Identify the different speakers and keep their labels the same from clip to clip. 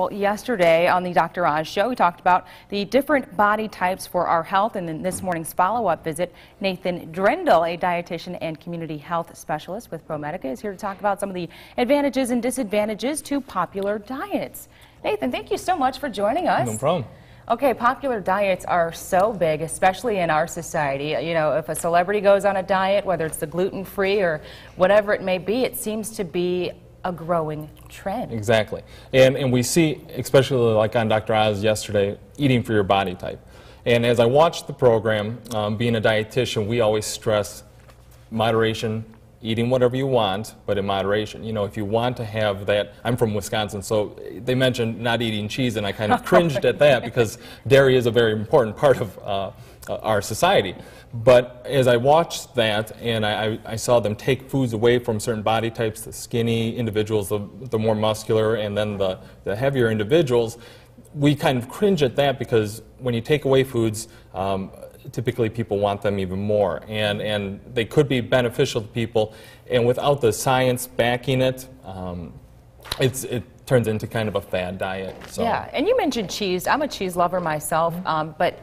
Speaker 1: Well, yesterday on the Dr. Oz show, we talked about the different body types for our health, and in this morning's follow-up visit, Nathan Drendel, a dietitian and community health specialist with ProMedica, is here to talk about some of the advantages and disadvantages to popular diets. Nathan, thank you so much for joining us.
Speaker 2: No problem.
Speaker 1: Okay, popular diets are so big, especially in our society. You know, if a celebrity goes on a diet, whether it's the gluten-free or whatever it may be, it seems to be a growing trend.
Speaker 2: Exactly. And we see, especially like on Dr. Oz yesterday, eating for your body type. And as I watched the program, being a dietitian, we always stress moderation, eating whatever you want, but in moderation. You know, if you want to have that, I'm from Wisconsin, so they mentioned not eating cheese, and I kind of cringed at that because dairy is a very important part of our society. But as I watched that and I saw them take foods away from certain body types, the skinny individuals, the more muscular, and then the heavier individuals, we kind of cringe at that because when you take away foods, typically people want them even more, and they could be beneficial to people, and without the science backing it, it turns into kind of a fad diet. So. Yeah,
Speaker 1: and you mentioned cheese. I'm a cheese lover myself, but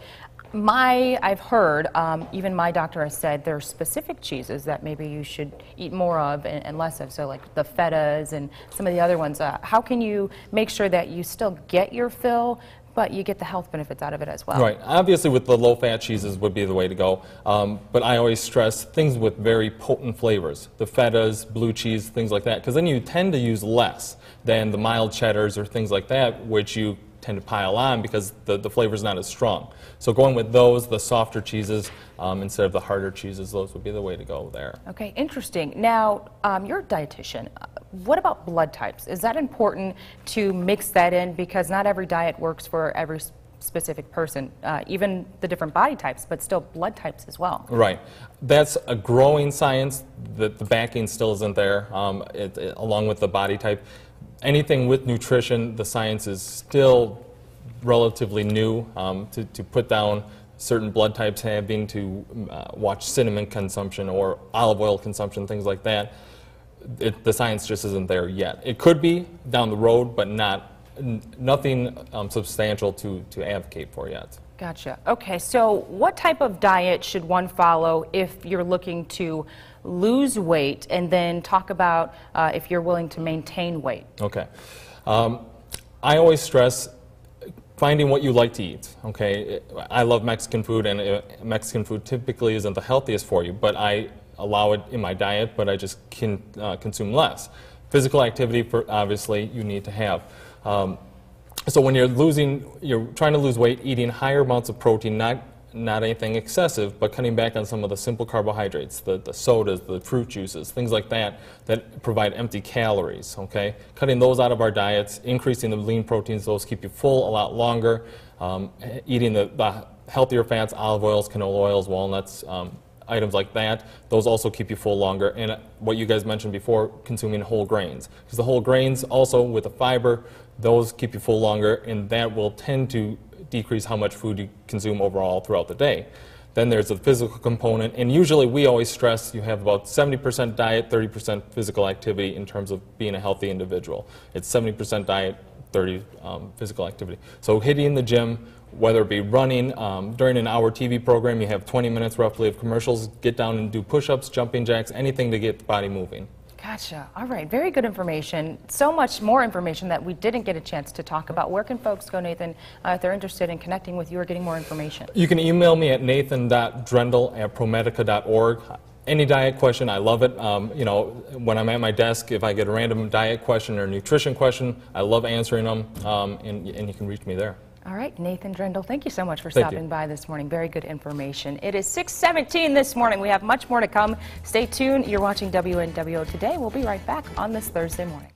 Speaker 1: I've heard, even my doctor has said there are specific cheeses that maybe you should eat more of and less of, so like the fetas and some of the other ones. How can you make sure that you still get your fill, but you get the health benefits out of it as well?
Speaker 2: Right. Obviously with the low-fat cheeses would be the way to go, but I always stress things with very potent flavors, the fetas, blue cheese, things like that, because then you tend to use less than the mild cheddars or things like that, which you tend to pile on because the flavor is not as strong. So going with those, the softer cheeses, instead of the harder cheeses, those would be the way to go there.
Speaker 1: Okay, interesting. Now, you're a dietitian. What about blood types? Is that important to mix that in? Because not every diet works for every specific person, even the different body types, but still blood types as well.
Speaker 2: Right. That's a growing science. The backing still isn't there, along with the body type. Anything with nutrition, the science is still relatively new to put down certain blood types, having to watch cinnamon consumption or olive oil consumption, things like that. The science just isn't there yet. It could be down the road, but nothing substantial to advocate for yet.
Speaker 1: Gotcha. Okay, so what type of diet should one follow if you're looking to lose weight, and then talk about if you're willing to maintain weight?
Speaker 2: Okay. I always stress finding what you like to eat. Okay, I love Mexican food, and Mexican food typically isn't the healthiest for you, but I allow it in my diet, but I just can consume less. Physical activity, obviously, you need to have. So when you're trying to lose weight, eating higher amounts of protein, not anything excessive, but cutting back on some of the simple carbohydrates, the sodas, the fruit juices, things like that provide empty calories, okay? Cutting those out of our diets, increasing the lean proteins, those keep you full a lot longer. Eating the healthier fats, olive oils, canola oils, walnuts, items like that, those also keep you full longer. And what you guys mentioned before, consuming whole grains. Because the whole grains also, with the fiber, those keep you full longer, and that will tend to decrease how much food you consume overall throughout the day. Then there's the physical component, and usually we always stress you have about 70% diet, 30% physical activity in terms of being a healthy individual. It's 70% diet, 30 physical activity. So hitting the gym, whether it be running, during an hour TV program, you have 20 minutes roughly of commercials, get down and do push-ups, jumping jacks, anything to get the body moving.
Speaker 1: Gotcha. All right. Very good information. So much more information that we didn't get a chance to talk about. Where can folks go, Nathan, if they're interested in connecting with you or getting more information? You
Speaker 2: can email me at nathan.drendel@promedica.org. Any diet question, I love it. You know, when I'm at my desk, if I get a random diet question or nutrition question, I love answering them, and you can reach me there.
Speaker 1: All right, Nathan Drendel, thank you so much for stopping by this morning. Very good information. It is 6:17 this morning. We have much more to come. Stay tuned. You're watching WNWO Today. We'll be right back on this Thursday morning.